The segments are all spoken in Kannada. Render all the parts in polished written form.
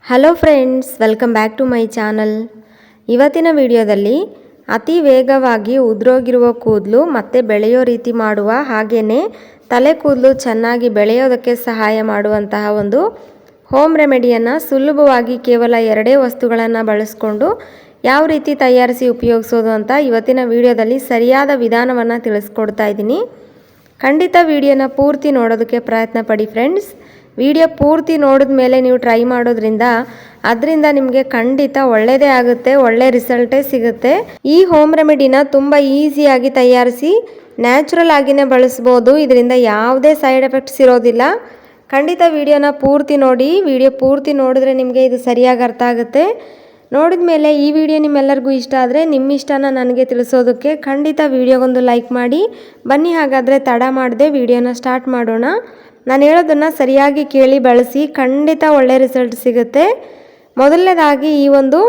Hello friends, welcome back to my channel. ಇವತ್ತಿನ ವಿಡಿಯೋದಲ್ಲಿ ಅತಿ ವೇಗವಾಗಿ ಉದುರೋಗಿರುವ ಕೂದಲು ಮತ್ತೆ ಬೆಳೆಯೋ ರೀತಿ ಮಾಡುವ ಹಾಗೆಯೇ ತಲೆ ಕೂದಲು ಚೆನ್ನಾಗಿ ಬೆಳೆಯೋದಕ್ಕೆ ಸಹಾಯ ಮಾಡುವಂತಹ ಒಂದು ಹೋಮ್ ರೆಮಿಡಿಯನ್ನು ಸುಲಭವಾಗಿ ಕೇವಲ 2 ವಸ್ತುಗಳನ್ನು ಬಳಸಿಕೊಂಡು ಯಾವ ರೀತಿ ತಯಾರಿಸಿ ಉಪಯೋಗಿಸೋದು ಅಂತ ಇವತ್ತಿನ ವಿಡಿಯೋದಲ್ಲಿ ಸರಿಯಾದ ವಿಧಾನವನ್ನು ತಿಳಿಸ್ಕೊಡ್ತಾ ಇದ್ದೀನಿ. ಖಂಡಿತ ವಿಡಿಯೋನ ಪೂರ್ತಿ ನೋಡೋದಕ್ಕೆ ಪ್ರಯತ್ನ ಪಡಿ ಫ್ರೆಂಡ್ಸ್. ವಿಡಿಯೋ ಪೂರ್ತಿ ನೋಡಿದ ಮೇಲೆ ನೀವು ಟ್ರೈ ಮಾಡೋದ್ರಿಂದ ಅದರಿಂದ ನಿಮಗೆ ಖಂಡಿತ ಒಳ್ಳೆಯದೇ ಆಗುತ್ತೆ, ಒಳ್ಳೆ ರಿಸಲ್ಟೇ ಸಿಗುತ್ತೆ. ಈ ಹೋಮ್ ರೆಮಿಡಿನ ತುಂಬ ಈಸಿಯಾಗಿ ತಯಾರಿಸಿ ನ್ಯಾಚುರಲ್ ಆಗಿನೇ ಬಳಸ್ಬೋದು. ಇದರಿಂದ ಯಾವುದೇ ಸೈಡ್ ಎಫೆಕ್ಟ್ಸ್ ಇರೋದಿಲ್ಲ. ಖಂಡಿತ ವಿಡಿಯೋನ ಪೂರ್ತಿ ನೋಡಿ. ವಿಡಿಯೋ ಪೂರ್ತಿ ನೋಡಿದ್ರೆ ನಿಮಗೆ ಇದು ಸರಿಯಾಗಿ ಅರ್ಥ ಆಗುತ್ತೆ. ನೋಡಿದ ಮೇಲೆ ಈ ವಿಡಿಯೋ ನಿಮ್ಮೆಲ್ಲರಿಗೂ ಇಷ್ಟ ಆದರೆ ನಿಮ್ಮ ಇಷ್ಟನ ನನಗೆ ತಿಳಿಸೋದಕ್ಕೆ ಖಂಡಿತ ವಿಡಿಯೋಗೊಂದು ಲೈಕ್ ಮಾಡಿ. ಬನ್ನಿ ಹಾಗಾದರೆ ತಡ ಮಾಡದೆ ವಿಡಿಯೋನ ಸ್ಟಾರ್ಟ್ ಮಾಡೋಣ. ನಾನು ಹೇಳೋದನ್ನು ಸರಿಯಾಗಿ ಕೇಳಿ ಬಳಸಿ, ಖಂಡಿತ ಒಳ್ಳೆ ರಿಸಲ್ಟ್ ಸಿಗುತ್ತೆ. ಮೊದಲನೇದಾಗಿ ಈ ಒಂದು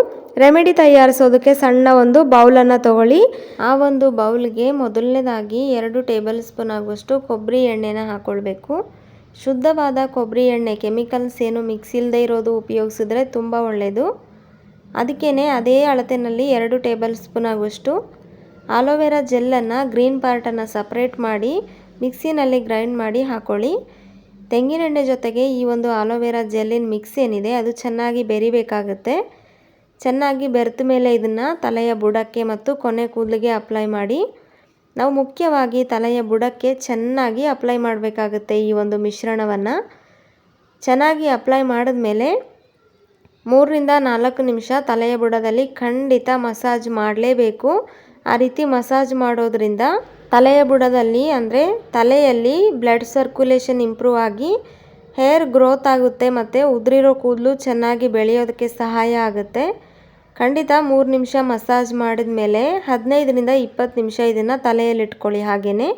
ರೆಮಿಡಿ ತಯಾರಿಸೋದಕ್ಕೆ ಸಣ್ಣ ಒಂದು ಬೌಲನ್ನು ತಗೊಳ್ಳಿ. ಆ ಒಂದು ಬೌಲ್ಗೆ ಮೊದಲನೇದಾಗಿ 2 ಟೇಬಲ್ ಸ್ಪೂನ್ ಆಗುವಷ್ಟು ಕೊಬ್ಬರಿ ಎಣ್ಣೆನ ಹಾಕ್ಕೊಳ್ಬೇಕು. ಶುದ್ಧವಾದ ಕೊಬ್ಬರಿ ಎಣ್ಣೆ, ಕೆಮಿಕಲ್ಸ್ ಏನು ಮಿಕ್ಸ್ ಇಲ್ಲದೆ ಇರೋದು ಉಪಯೋಗಿಸಿದ್ರೆ ತುಂಬ ಒಳ್ಳೆಯದು. ಅದಕ್ಕೇ ಅದೇ ಅಳತೆಯಲ್ಲಿ 2 ಟೇಬಲ್ ಸ್ಪೂನ್ ಆಗುವಷ್ಟು ಆಲೋವೆರಾ ಜೆಲ್ಲನ್ನು, ಗ್ರೀನ್ ಪಾರ್ಟನ್ನು ಸಪ್ರೇಟ್ ಮಾಡಿ ಮಿಕ್ಸಿನಲ್ಲಿ ಗ್ರೈಂಡ್ ಮಾಡಿ ಹಾಕ್ಕೊಳ್ಳಿ. ತೆಂಗಿನೆಣ್ಣೆ ಜೊತೆಗೆ ಈ ಒಂದು ಆಲೋವೆರಾ ಜೆಲ್ಲಿನ ಮಿಕ್ಸ್ ಏನಿದೆ ಅದು ಚೆನ್ನಾಗಿ ಬೆರಿಬೇಕಾಗುತ್ತೆ. ಚೆನ್ನಾಗಿ ಬೆರೆತ ಮೇಲೆ ಇದನ್ನು ತಲೆಯ ಬುಡಕ್ಕೆ ಮತ್ತು ಕೊನೆ ಕೂದಲಿಗೆ ಅಪ್ಲೈ ಮಾಡಿ. ನಾವು ಮುಖ್ಯವಾಗಿ ತಲೆಯ ಬುಡಕ್ಕೆ ಚೆನ್ನಾಗಿ ಅಪ್ಲೈ ಮಾಡಬೇಕಾಗುತ್ತೆ. ಈ ಒಂದು ಮಿಶ್ರಣವನ್ನು ಚೆನ್ನಾಗಿ ಅಪ್ಲೈ ಮಾಡಿದ್ಮೇಲೆ 3 ರಿಂದ 4 ನಿಮಿಷ ತಲೆಯ ಬುಡದಲ್ಲಿ ಖಂಡಿತ ಮಸಾಜ್ ಮಾಡಲೇಬೇಕು. ಆ ರೀತಿ ಮಸಾಜ್ ಮಾಡೋದ್ರಿಂದ ತಲೆಯ ಬುಡದಲ್ಲಿ ಅಂದರೆ ತಲೆಯಲ್ಲಿ ಬ್ಲಡ್ ಸರ್ಕ್ಯುಲೇಷನ್ ಇಂಪ್ರೂವ್ ಆಗಿ ಹೇರ್ ಗ್ರೋತ್ ಆಗುತ್ತೆ ಮತ್ತು ಉದುರಿರೋ ಕೂದಲು ಚೆನ್ನಾಗಿ ಬೆಳೆಯೋದಕ್ಕೆ ಸಹಾಯ ಆಗುತ್ತೆ. ಖಂಡಿತ 3 ನಿಮಿಷ ಮಸಾಜ್ ಮಾಡಿದ ಮೇಲೆ 15 ರಿಂದ 20 ನಿಮಿಷ ಇದನ್ನು ತಲೆಯಲ್ಲಿ ಇಟ್ಕೊಳ್ಳಿ. ಹಾಗೆಯೇ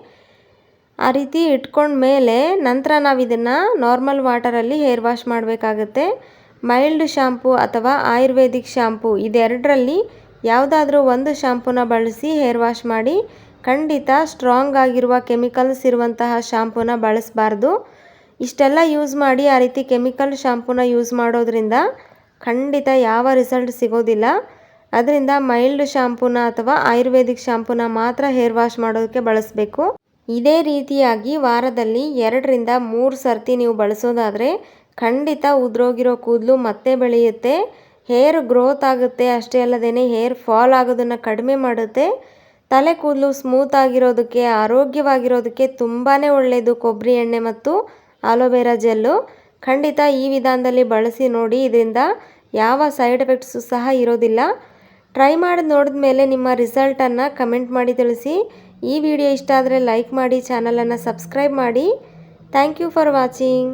ಆ ರೀತಿ ಇಟ್ಕೊಂಡ ಮೇಲೆ ನಂತರ ನಾವು ಇದನ್ನು ನಾರ್ಮಲ್ ವಾಟರಲ್ಲಿ ಹೇರ್ ವಾಶ್ ಮಾಡಬೇಕಾಗುತ್ತೆ. ಮೈಲ್ಡ್ ಶಾಂಪೂ ಅಥವಾ ಆಯುರ್ವೇದಿಕ್ ಶಾಂಪೂ ಇದೆರಡರಲ್ಲಿ ಯಾವುದಾದ್ರೂ ಒಂದು ಶಾಂಪೂನ ಬಳಸಿ ಹೇರ್ ವಾಶ್ ಮಾಡಿ. ಖಂಡಿತ ಸ್ಟ್ರಾಂಗ್ ಆಗಿರುವ ಕೆಮಿಕಲ್ಸ್ ಇರುವಂತಹ ಶಾಂಪೂನ ಬಳಸಬಾರ್ದು. ಇಷ್ಟೆಲ್ಲ ಯೂಸ್ ಮಾಡಿ ಆ ರೀತಿ ಕೆಮಿಕಲ್ ಶಾಂಪೂನ ಯೂಸ್ ಮಾಡೋದ್ರಿಂದ ಖಂಡಿತ ಯಾವ ರಿಸಲ್ಟ್ ಸಿಗೋದಿಲ್ಲ. ಅದರಿಂದ ಮೈಲ್ಡ್ ಶಾಂಪೂನ ಅಥವಾ ಆಯುರ್ವೇದಿಕ್ ಶಾಂಪೂನ ಮಾತ್ರ ಹೇರ್ ವಾಶ್ ಮಾಡೋದಕ್ಕೆ ಬಳಸಬೇಕು. ಇದೇ ರೀತಿಯಾಗಿ ವಾರದಲ್ಲಿ 2 ರಿಂದ 3 ಸರ್ತಿ ನೀವು ಬಳಸೋದಾದರೆ ಖಂಡಿತ ಉದುರೋಗಿರೋ ಕೂದಲು ಮತ್ತೆ ಬೆಳೆಯುತ್ತೆ, ಹೇರ್ ಗ್ರೋತ್ ಆಗುತ್ತೆ. ಅಷ್ಟೇ ಅಲ್ಲದೇ ಹೇರ್ ಫಾಲ್ ಆಗೋದನ್ನು ಕಡಿಮೆ ಮಾಡುತ್ತೆ. ತಲೆ ಕೂದಲು ಸ್ಮೂತ್ ಆಗಿರೋದಕ್ಕೆ, ಆರೋಗ್ಯವಾಗಿರೋದಕ್ಕೆ ತುಂಬಾ ಒಳ್ಳೆಯದು ಕೊಬ್ಬರಿ ಎಣ್ಣೆ ಮತ್ತು ಆಲೋವೆರಾ ಜೆಲ್ಲು. ಖಂಡಿತ ಈ ವಿಧಾನದಲ್ಲಿ ಬಳಸಿ ನೋಡಿ. ಇದರಿಂದ ಯಾವ ಸೈಡ್ ಎಫೆಕ್ಟ್ಸು ಸಹ ಇರೋದಿಲ್ಲ. ಟ್ರೈ ಮಾಡಿ ನೋಡಿದ ಮೇಲೆ ನಿಮ್ಮ ರಿಸಲ್ಟನ್ನು ಕಮೆಂಟ್ ಮಾಡಿ ತಿಳಿಸಿ. ಈ ವಿಡಿಯೋ ಇಷ್ಟ ಆದರೆ ಲೈಕ್ ಮಾಡಿ, ಚಾನಲನ್ನು ಸಬ್ಸ್ಕ್ರೈಬ್ ಮಾಡಿ. Thank you for watching.